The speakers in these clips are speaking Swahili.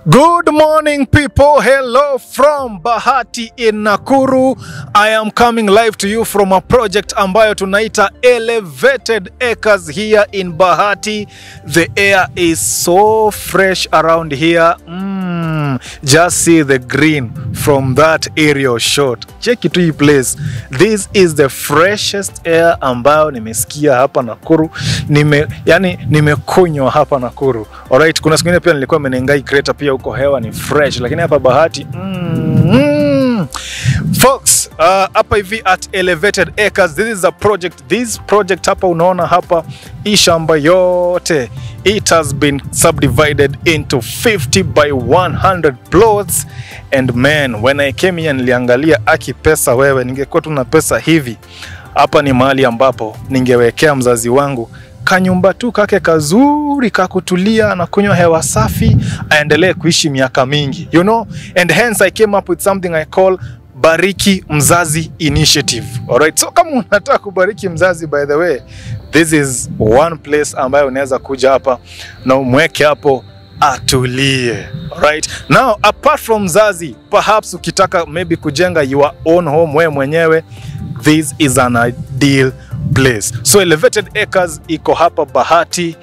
Good morning, people. Hello from Bahati in Nakuru. I am coming live to you from a project ambayo tunaita Elevated Acres here in Bahati. The air is so fresh around here. Just see the green from that aerial shot. Check it to your place. This is the freshest air ambayo nimesikia hapa Nakuru. Nimekunywa hapa Nakuru. Alright, kuna siku nyingine pia nilikuwa Menengai Crater pia huko hewa ni fresh, lakini hapa Bahati folks, hapa hivi at Elevated Acres, this is a project. This project hapa unaona hapa hii shamba yote, it has been subdivided into 50 by 100 plots. And man, when I came here niliangalia aki pesa wewe, ningekuwa tuna pesa hivi hapa ni mahali ambapo ningewekea mzazi wangu kanyumba tu kake kazuri kakutulia na kunywa hewa safi aendelee kuishi miaka mingi, you know. And hence I came up with something I call Bariki Mzazi initiative. Alright, so kama unataka kubariki mzazi, by the way, this is one place ambayo unaweza kuja hapa na umweke hapo atulie. Alright, now apart from mzazi, perhaps ukitaka maybe kujenga your own home wewe mwenyewe, this is an ideal place. So Elevated Acres iko hapa Bahati.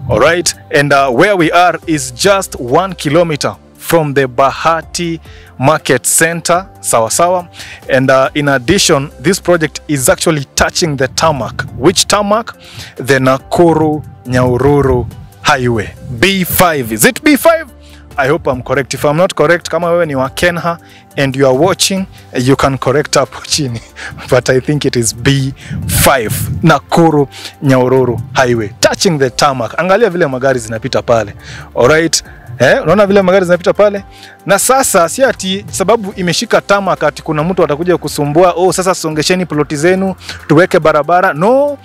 Alright, and where we are is just 1 kilometer from the Bahati Market Center, sawa. And in addition, this project is actually touching the tarmac. Which tarmac? The Nakuru Nyahururu Highway, B5. Is it B5? I hope I'm correct. If I'm not correct, kama wewe ni wa Kenya and you are watching, you can correct up chini. But I think it is B5, Nakuru Nyahururu Highway, touching the tarmac. Angalia vile magari zinapita pale. Alright, unaona vile magari zinapita pale. Na sasa si ati sababu imeshika tarmac ati kuna mtu atakuja kusumbua, sasa songesheni ploti zenu tuweke barabara. No,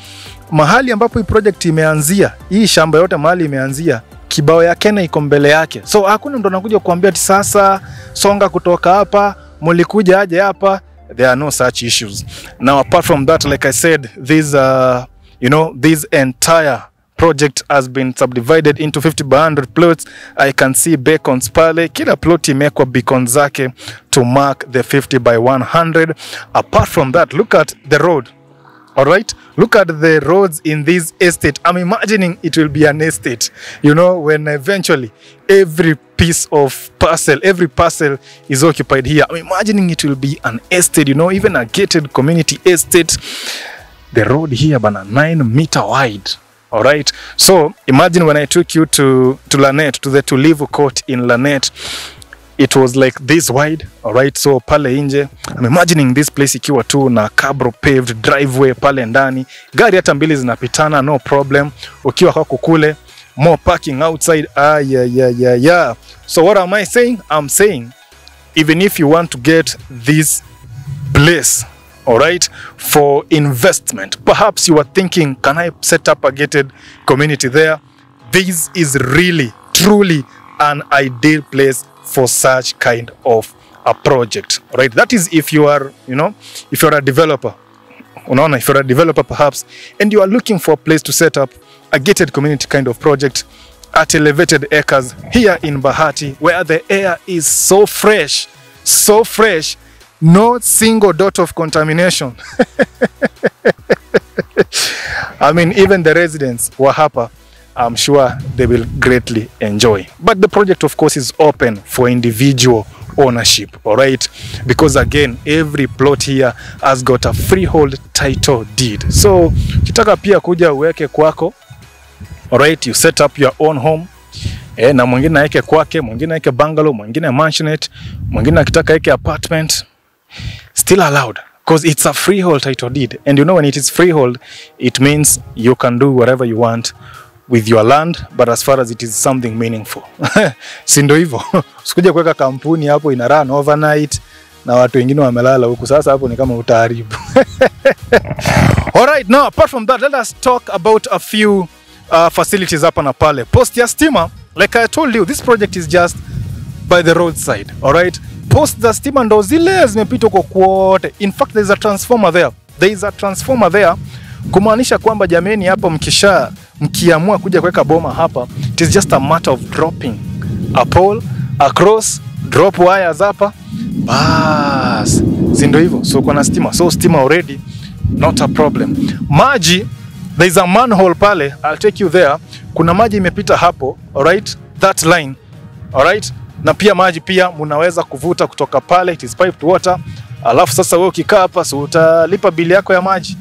mahali ambapo hii project imeanzia, hii shamba yote mahali imeanzia, kibao ya Kenya iko mbele yake. So hakuna mtu anakuja kuambia ati sasa songa kutoka hapa, mulikuja aje hapa. There are no such issues. Now apart from that, like I said, this this entire project has been subdivided into 50 by 100 plots. I can see beacons pale. Kila plot imekwa beacon zake to mark the 50 by 100. Apart from that, look at the road. Alright, look at the roads in this estate. I'm imagining it will be an estate, you know, when eventually every piece of parcel, every parcel is occupied here. I'm imagining it will be an estate, you know, even a gated community estate. The road here, bana, 9 meter wide. Alright, so imagine when I took you to Lanet, to the Tulivu court in Lanet, it was like this wide. Alright, so pale nje, I'm imagining this place ikiwa tu na cabro paved driveway pale ndani, gari hata mbili zinapitana, no problem. Ukiwa kwa kukule, more parking outside. Yeah. So what am I saying? I'm saying, even if you want to get this place, alright, for investment, perhaps you are thinking, can I set up a gated community there? This is really, truly an ideal place for such kind of a project. Right, that is if you are, if you're a developer. If you're a developer perhaps, and you are looking for a place to set up a gated community kind of project at Elevated Acres here in Bahati, where the air is so fresh, no single dot of contamination. I mean, even the residents were happy. I'm sure they will greatly enjoy. But the project, of course, is open for individual ownership, all right? Because again, every plot here has got a freehold title deed. So, kitaka pia kuja uweke kwako, all right? You set up your own home. Na mwingine aeke kwake, mwingine aeke bungalow, mwingine mansionette, mwingine akitaka aeke apartment. Still allowed, because it's a freehold title deed. And you know, when it is freehold, it means you can do whatever you want with your land, but as far as it is something meaningful. Sindo hivyo. Usikuja kuweka kampuni hapo ina run overnight na watu wengine wamelala huku, sasa hapo ni kama utaharibu. Alright, now apart from that, let us talk about a few facilities hapa na pale. Post ya stima, like I told you, this project is just by the roadside. Alright, post za stima ndo zile zimepita kwa kwote. In fact, there is a transformer there. Kumaanisha kwamba jameni hapa mkiamua kuja kuweka boma hapa, it is just a matter of dropping a pole across, drop wires hapa, bas, si ndio hivyo. So kuna stima, so stima already not a problem. Maji, there is a manhole pale, I'll take you there. Kuna maji imepita hapo, alright, that line, alright. Na pia maji pia mnaweza kuvuta kutoka pale, it is piped water. Alafu sasa wewe ukikaa hapa, so utalipa bili yako ya maji,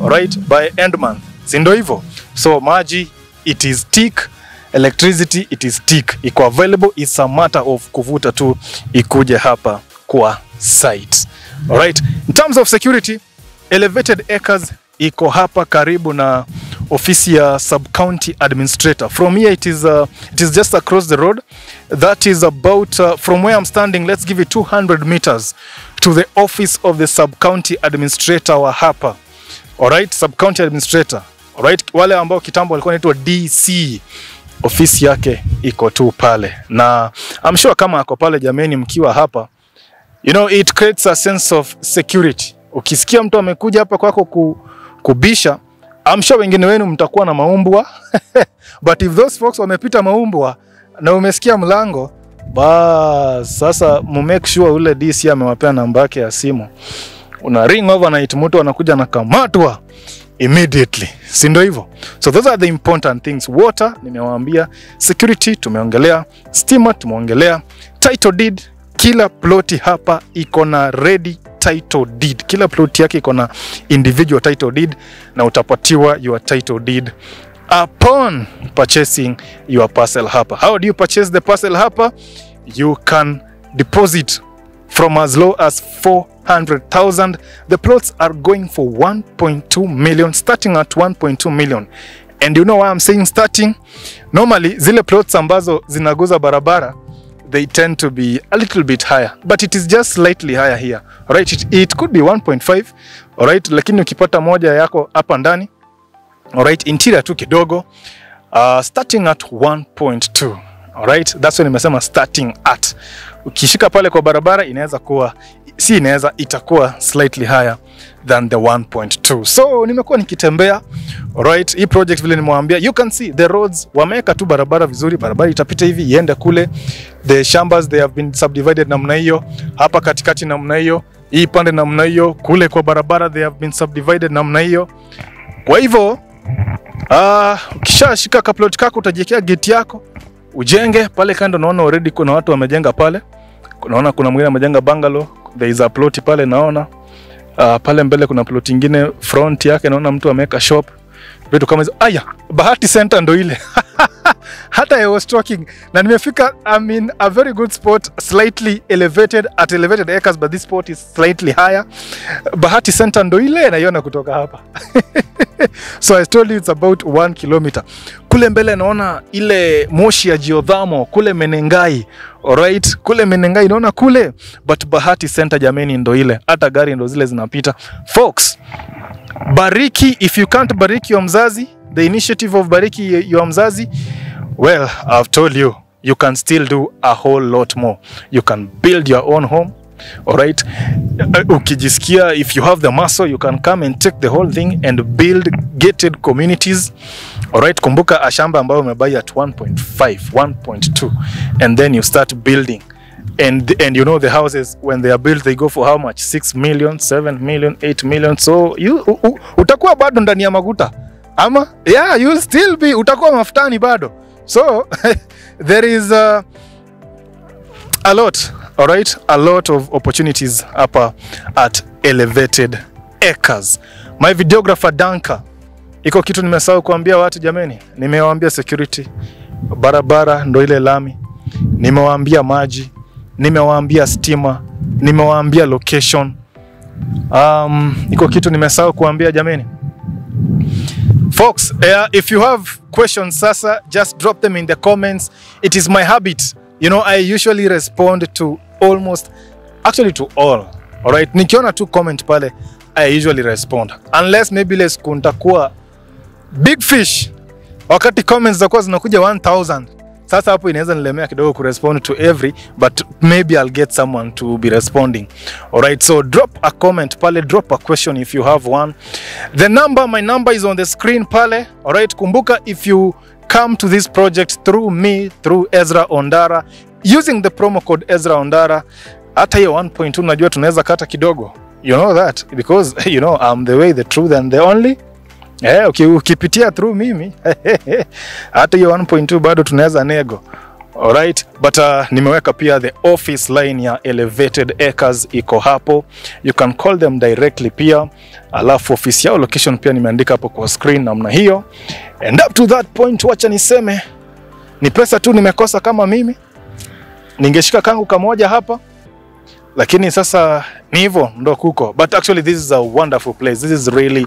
alright, by end month, si ndio hivyo. So maji, it is tick, electricity, it is tick, iko available, it's a matter of kuvuta tu ikuje hapa kwa site, alright. In terms of security, Elevated Acres iko hapa karibu na ofisi ya Subcounty administrator. From here it is just across the road. That is about from where I'm standing, let's give it 200 meters to the office of the Subcounty administrator wa hapa, alright. Subcounty administrator, alright, wale ambao kitambo walikuwa wanaitwa DC, ofisi yake iko tu pale, na I'm sure kama ako pale jameni, mkiwa hapa, you know, it creates a sense of security. Ukisikia mtu amekuja hapa kwako kubisha, I'm sure wengine wenu mtakuwa na maumbwa but if those folks wamepita maumbwa na umesikia mlango, bas sasa make sure ule DC amewapea namba yake ya simu, una ring over na mtu anakuja na kamatwa immediately, si ndio hivyo. So those are the important things. Water nimewaambia, security tumeongelea, stima tumeongelea, title deed, kila ploti hapa iko na ready title deed. Kila plot yake iko na individual title deed, na utapatiwa your title deed upon purchasing your parcel hapa. How do you purchase the parcel hapa? You can deposit from as low as 400,000. The plots are going for 1.2 million, starting at 1.2 million. And you know why I'm saying starting? Normally zile plots ambazo zinaguza barabara, they tend to be a little bit higher, but it is just slightly higher here, alright. It could be 1.5, alright, lakini ukipata moja yako hapa ndani, alright, interior tu kidogo, starting at 1.2, alright. That's when nimesema starting at. Ukishika pale kwa barabara inaweza kuwa, si inaweza, itakuwa slightly higher than the 1.2. So nimekuwa nikitembea, alright, hii project vile nimewambia, you can see the roads, wameka tu barabara vizuri, barabara itapita hivi iende kule. The shambas, they have been subdivided namna hiyo, hapa katikati namna hiyo, hii pande namna hiyo, kule kwa barabara they have been subdivided namna hiyo. Kwa hivyo ukishashika kaplot kako utajiwekea gate yako, ujenge pale kando. Naona already kuna watu wamejenga pale, naona kuna mwingine amejenga bungalow, there is a plot pale naona. Pale mbele kuna plot nyingine front yake, naona mtu ameweka shop, vitu kama hizo. Aya, Bahati Center ndo ile hata I was talking na nimefika, I'm in a very good spot, slightly elevated at Elevated Acres, but this spot is slightly higher. Bahati Center ndo ile naiona kutoka hapa so I told you it's about 1 kilometer. Kule mbele naona ile moshi ya geothermal kule Menengai, alright, kule Menengai naona kule, but Bahati Center jameni ndo ile, hata gari ndo zile zinapita. Folks, Bariki, if you can't Bariki your Mzazi, the initiative of Bariki your Mzazi, well, I've told you, you can still do a whole lot more. You can build your own home, alright. Ukijisikia, if you have the muscle, you can come and take the whole thing and build gated communities, alright. Kumbuka ashamba ambayo umebai at 1.5, 1.2, and then you start building. And you know the houses, when they are built, they go for how much? 6 million, 7 million, 8 million. So you utakuwa bado ndani ya maguta. Ama yeah, you'll still be, utakuwa mafutani bado. So there is a lot, all right, a lot of opportunities hapa at Elevated Acres. My videographer Danka, iko kitu nimesahau kuambia watu jameni. Nimewaambia security, barabara ndo ile lami, nimewaambia maji, nimewaambia stima, nimewaambia location. Iko kitu nimesahau kuambia jameni. Folks, if you have questions sasa, just drop them in the comments. It is my habit, you know, I usually respond to almost, actually to all, alright. Nikiona tu comment pale, I usually respond, unless maybe let's kuntakuwa big fish, wakati comments zakuwa zinakuja 1000. Sasa hapo inaweza nilemea kidogo kurespond to every, but maybe I'll get someone to be responding. Alright, so drop a comment pale, drop a question if you have one. The number, my number is on the screen pale. Alright, kumbuka, if you come to this project through me, through EZRA ONDARA, using the promo code EZRA ONDARA, hata hiyo 1.2 najua tunaweza kata kidogo. You know that because you know I'm the way, the truth and the only. Ukipitia through mimi hata hiyo 1.2 bado tunaweza nego. Alright, but nimeweka pia the office line ya Elevated Acres iko hapo. You can call them directly pia. Alafu office yao location pia nimeandika hapo kwa screen namna hiyo. And up to that point, wacha niseme ni pesa tu nimekosa kama mimi. Ningeshika kangu kamoja hapa. Lakini sasa ni hivyo ndo kuko. But actually this is a wonderful place. This is really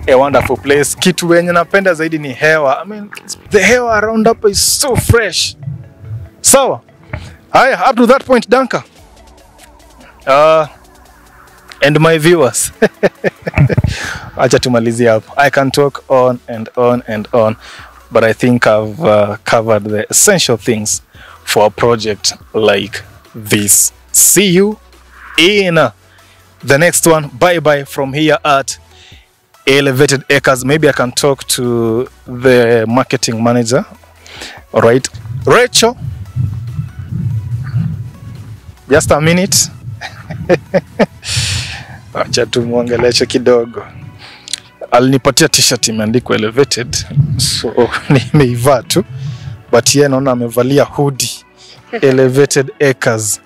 a wonderful place. Kitu wenye napenda zaidi ni hewa. I mean, the hewa around up is so fresh. So, up to that point, Danka. And my viewers. Acha tumalizie hapo. I can talk on and on and on, but I think I've covered the essential things for a project like this. See you in the next one. Bye bye from here at Elevated Acres. Maybe I can talk to the marketing manager. All right, Rachel. Just a minute. Acha tumuongeleshe kidogo. Alinipatia t-shirt imeandikwa Elevated. So nimeivaa tu. But yeye naona amevalia hoodie. Elevated Acres.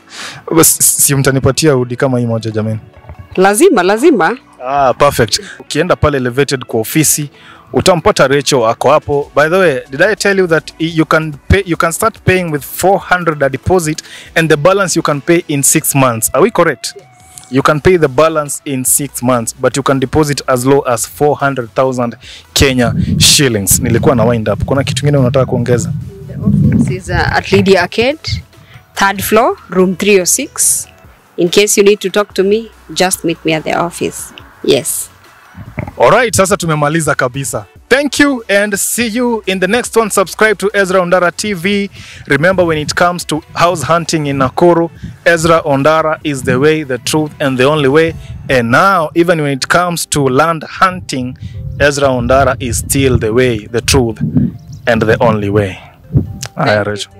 Si mtanipatia hoodie kama hii moja jamani? Lazima. Perfect. Ukienda pale Elevated kwa ofisi, utampata Rachel ako hapo. By the way, did I tell you that you can start paying with 400 a deposit and the balance you can pay in 6 months? Are we correct? Yes. You can pay the balance in 6 months, but you can deposit as low as 400,000 Kenya shillings. Nilikuwa na wind up. Kuna kitu kingine unataka kuongeza? The office is at Lydia Arcade, 3rd floor, room 306. In case you need to talk to me, just meet me at the office. Yes. Alright, sasa tumemaliza kabisa. Thank you and see you in the next one. Subscribe to EZRA ONDARA TV. Remember, when it comes to house hunting in Nakuru, EZRA ONDARA is the way, the truth and the only way. And now, even when it comes to land hunting, EZRA ONDARA is still the way, the truth and the only way. Hi, Rachel.